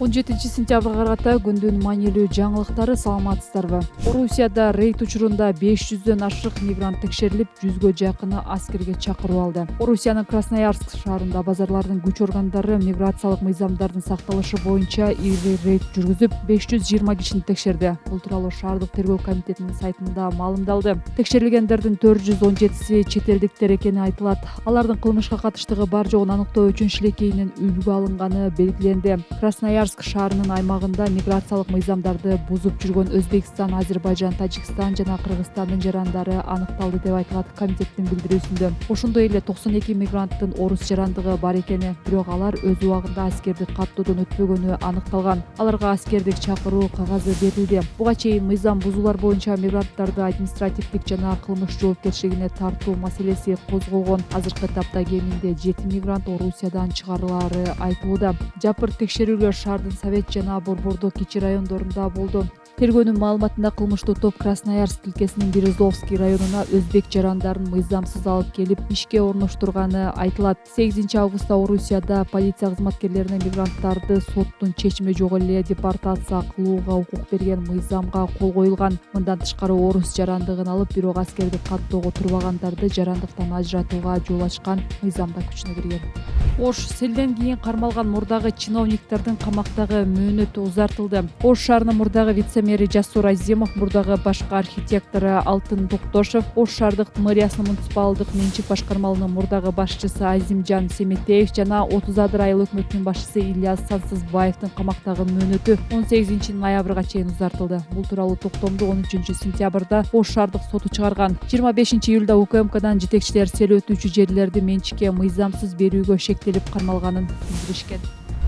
17 сентябрга карата күндүн маанилүү жаңылыктары. Саламатсыздарбы? Орусияда рейд учурунда 500дөн ашык мигрант текшерилип, 100гө жакыны аскерге чакыруу алды. Орусиянын Красноярск шаарында базарлардын күч органдары миграциялык мыйзамдардын сакталышы боюнча ири рейд жүргүзүп, 520 кишини текшерди. Бул тууралуу шаардык тергөө комитетинин сайтында маалымдалды. Текшерилгендердин 417си чет элдиктер экени айтылат. Алардын кылмышка катыштыгы бар жогун аныктоо үчүн шилекейинин үлгү алынганы белгиленди. Красноярск шаарынын аймагында миграциялык мыйзамдарды бузуп жүргөн Өзбекстан, Азербайжан, Тажикстан жана Кыргызстандын жарандары аныкталды деп айтылат комитеттин билдирүүсүндө. Ошондой эле 92 мигранттын орус жарандыгы бар экени, бирок алар өз убагында аскердик каттоодон өтпөгөнү аныкталган. Аларга аскердик чакыруу кагазы берилди. Буга чейин мыйзам бузуулар боюнча мигранттарды административдик жана кылмыш жоопкерчилигине тартуу маселеси козголгон. Азыркы этапта кеминде 7 мигрант Орусиядан чыгарылаары айтылууда. Жапыр текшерүүлөр шаардын Совет жана Борбордук кичи райондорунда болду. Тергөөнүн маалыматында кылмыштуу топ Красноярск өлкесинин Березовский районуна өзбек жарандарын мыйзамсыз алып келип ишке орноштурганы айтылат. 8 августта Орусияда полиция кызматкерлерине мигранттарды соттун чечими жок эле депортация кылууга укук берген мыйзамга кол коюлган. Мындан тышкары орус жарандыгын алып, бирок аскердик каттоого турбагандарды жарандыктан ажыратууга жол ачкан мыйзам да күчүнө кирген. Ош селден кийин кармалган мурдагы чиновниктардын камактагы мөөнөтү узартылды. Ош шаарынын мурдагы вице-мэри Жасур Азимов, мурдагы башкы архитектору Алтын Токтошев, Ош шаардык мэриясынын муниципалдык менчик башкармалыгынын мурдагы башчысы Азимжан Семетеев жана 30 айыл өкмөтүнүн башчысы Ильяс Сансызбаевдин камактагы мөөнөтү 18 ноябрга чейин узартылды. Бул тууралуу токтомду 13 сентябрда Ош шаардык соту чыгарган. 25 июлда УКМКдан жетекчилер сел өтүүчү жерлерди менчикке мыйзамсыз берүүгө шектелип кармалганын билдиришкен.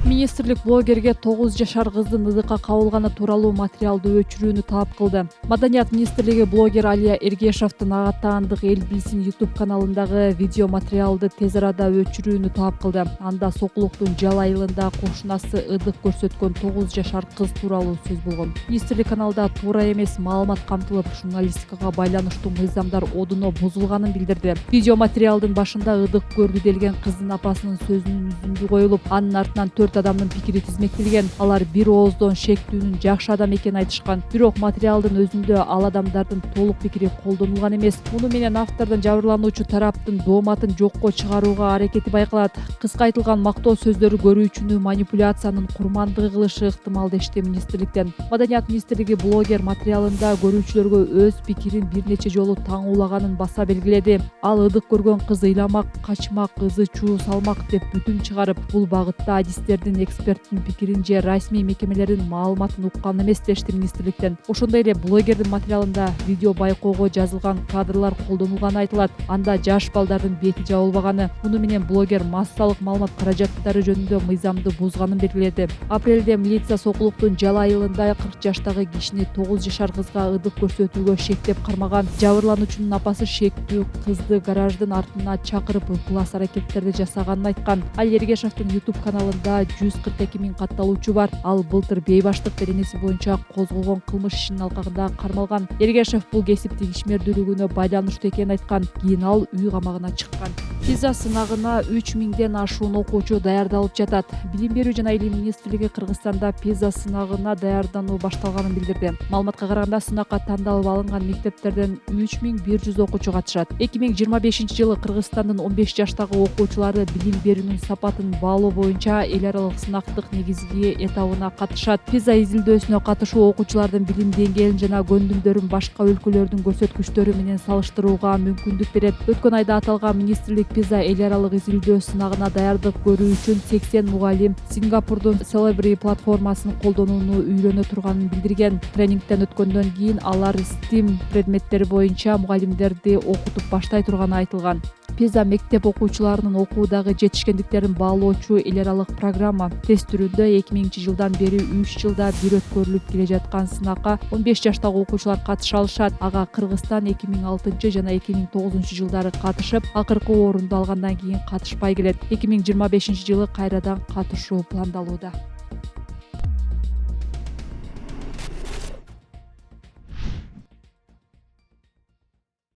Министрлик блогерге 9 жашар кыздын ызыкка кабылганы тууралуу материалды өчүрүүнү талап кылды. Маданият министрлиги блогер Алия Эргешовдун Ага таандык эл билсин YouTube каналындагы видео материалды тез арада өчүрүүнү талап кылды. Анда Сокулуктун Жал айылында кошунасы ыдык көрсөткөн 9 жашар кыз тууралуу сөз болгон. Министрлик каналда туура эмес маалымат камтылып, журналистикага байланыштуу мыйзамдар одуно бузулганын билдирди. Видео материалдын башында ыдык көрдү делген кыздын апасынын сөзүнүн үзүндү коюлуп, анын артынан 4 адамдын пикири тизмектелген. Алар бир ооздон шектүүнүн жакшы адам экенин айтышкан. Бирок материалдын өзүндө ал адамдардын толук пикири колдонулган эмес. Муну менен автордун жабырлануучу тараптын дооматын жокко чыгарууга аракети байкалат. Кыска айтылган мактоо сөздөрү көрүүчүнү манипуляциянын курмандыгы кылышы ыктымал дешти министрликтен. Маданият министрлиги блогер материалында көрүүчүлөргө өз пикирин бир нече жолу таңуулаганын баса белгиледи. Ал ыдык көргөн кыз ыйламак, качмак, ызы чуу салмак деп бүтүм чыгарып, бул багытта адистердин эксперттин пикирин же расмий мекемелердин маалыматын уккан эмес дешти министрликтен. Ошондой эле блогердин материалында видео байкоого жазылган кадрлар колдонулганы айтылат. Анда жаш балдардын бети жабылбаганы, муну менен блогер массалык маалымат каражаттары жөнүндө мыйзамды бузганын белгиледи. Апрелде милиция Сокулуктун Жал айылында 40 жаштагы кишини 9 жашар кызга ыдык көрсөтүүгө шектеп кармаган. Жабырлануучунун апасы шектүү кызды гараждын артына чакырып ыкылас аракеттерди жасаганын айткан. Ал Эргешовдун YouTube каналында 142 миң катталуучу бар. Ал былтыр бейбаштык беренеси боюнча козголгон кылмыш ишинин алкагында кармалган. Эргешов бул кесиптик ишмердүүлүгүнө байланыштуу экенин айткан. Кийин ал үй камагына чыккан. PISA сынагына 3000ден ашуун окуучу даярдалып жатат. Билим берүү жана илим министрлиги Кыргызстанда PISA сынагына даярдануу башталганын билдирди. Маалыматка караганда, сынакка тандалып алынган мектептерден 3100 окуучу катышат. 2025 жылы Кыргызстандын 15 жаштагы окуучулары билим берүүнүн сапатын баалоо боюнча эл аралык сынактык негизги этабына катышат. PISA изилдөөсүнө катышуу окуучулардын билим деңгээлин жана көндүмдөрүн башка өлкөлөрдүн көрсөткүчтөрү менен салыштырууга мүмкүндүк берет. Өткөн айда аталган министрлик PISA эл аралык изилдөө сынагына даярдык көрүү үчүн 80 мугалим Сингапурдун Celebrity платформасын колдонууну үйрөнө турганын билдирген. Тренингден өткөндөн кийин алар STEAM предметтери боюнча мугалимдерди окутуп баштай турганы айтылган. PISA мектеп окуучуларынын окуудагы жетишкендиктерин баалоочу эл аралык программа. Тест түрүндө 2000 жылдан бери 3 жылда бир өткөрүлүп келе жаткан сынакка 15 жаштагы окуучулар катыша алышат. Ага Кыргызстан 2006 жана 2009 жылдары катышып, акыркы орунду алгандан кийин катышпай келет. 2025 жылы кайрадан катышуу пландалууда.